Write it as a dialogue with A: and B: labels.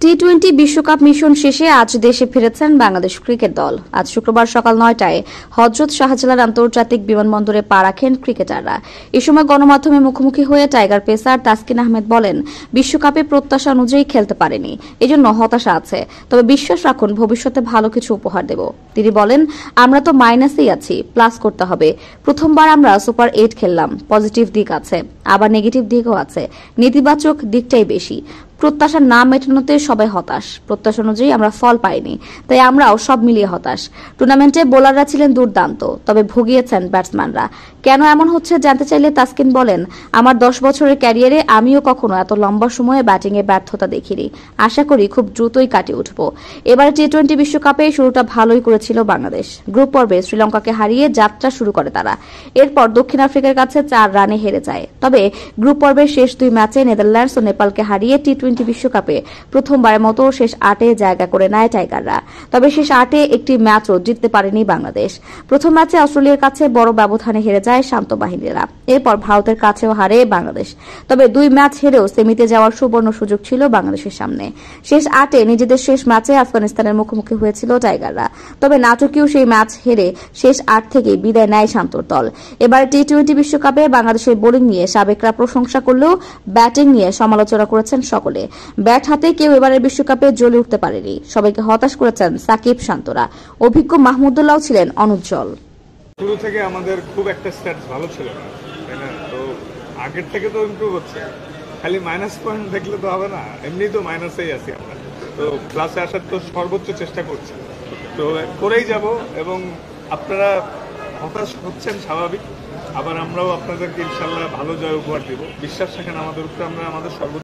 A: টি-20 বিশ্বকাপ মিশন শেষে আজ দেশে ফিরেছেন বাংলাদেশ ক্রিকেট দল। আজ শুক্রবার সকাল ৯টায় হযরত শাহজালাল আন্তর্জাতিক বিমানবন্দরে পা রাখেন ক্রিকেটাররা। এ সময় গণমাধ্যমে মুখোমুখি হয়ে টাইগার পেসার তাসকিন আহমেদ বলেন, বিশ্বকাপে প্রত্যাশা অনুযায়ী খেলতে পারেনি, এজন্য হতাশা আছে, তবে বিশ্বাস রাখুন ভবিষ্যতে ভালো কিছু উপহার দেব। তিনি বলেন, আমরা তো মাইনাসেই আছি, প্লাস করতে হবে। প্রথমবার আমরা সুপার 8 খেললাম, পজিটিভ দিক আছে, আবার নেগেটিভ দিকও আছে, নেতিবাচক দিকটাই বেশি। প্রত্যাশা না মেটানোতে সবাই হতাশ, প্রত্যাশা অনুযায়ী আমরা ফল পাইনি, তাই আমরাও সব মিলিয়ে হতাশ। টুর্নামেন্টে বোলাররা ছিলেন দুর্দান্ত, তবে ভুগিয়েছেন ব্যাটসম্যানরা। কেন এমন হচ্ছে জানতে চাইলে তাসকিন বলেন, আমার 10 বছরের ক্যারিয়ারে আমিও কখনো এত লম্বা সময়ে ব্যাটিংয়ে ব্যর্থতা দেখিনি। আশা করি খুব দ্রুতই কাটিয়ে উঠব। এবারে টি-20 বিশ্বকাপে শুরুটা ভালোই করেছিল বাংলাদেশ। গ্রুপ পর্বে শ্রীলঙ্কাকে হারিয়ে যাত্রা শুরু করে তারা। এরপর দক্ষিণ আফ্রিকার কাছে 4 রানে হেরে যায়। তবে গ্রুপ পর্বের শেষ 2 ম্যাচে নেদারল্যান্ডস ও নেপালকে হারিয়ে টি-20 বিশ্বকাপে প্রথমবারের মতো শেষ 8-এ জায়গা করে নেয় টাইগাররা। তবে শেষ 8-এ একটি ম্যাচও জিততে পারেনি বাংলাদেশ। প্রথম ম্যাচে অস্ট্রেলিয়ার কাছে বড় ব্যবধানে হেরে যায় শান্ত বাহিনীরা। এরপর ভারতের কাছেও হারে বাংলাদেশ। তবে 2 ম্যাচ হেরেও সেমিতে যাওয়ার সুবর্ণ সুযোগ ছিল বাংলাদেশের সামনে। শেষ 8-এ নিজেদের শেষ ম্যাচে আফগানিস্তানের মুখোমুখি হয়েছিল টাইগাররা। তবে নাটকীয় সেই ম্যাচ হেরে শেষ 8 থেকেই বিদায় নেয় শান্তর দল। এবার টি-20 বিশ্বকাপে বাংলাদেশের বোলিং নিয়ে সাবেকরা প্রশংসা করলেও ব্যাটিং নিয়ে সমালোচনা করেছেন সকলে। ব্যাট হাতে কেউ এবারের বিশ্বকাপে জ্বলে উঠতে পারেনি। সবাইকে হতাশ করেছেন সাকিব, শান্তরা। অভিজ্ঞ মাহমুদুল্লাহ ছিলেন অনুজ্জ্বল।
B: শুরু থেকে আমাদের খুব একটা স্ট্যাটস ভালো ছিল না, তাই না? তো আগের থেকে তো ইমপ্রুভ হচ্ছে, খালি মাইনাস পয়েন্ট দেখলে তো হবে না, এমনি তো মাইনাসেই আছি আমরা। তো ক্লাসে আসার তো সর্বোচ্চ চেষ্টা করছি, তো করেই যাব। এবং আপনারা হতাশ হচ্ছেন স্বাভাবিক, আবার আমরাও আপনাদেরকে ইনশাল্লাহ ভালো জয় উপহার দেব। বিশ্বাস রাখেন আমাদের উপরে, আমরা আমাদের সর্বোচ্চ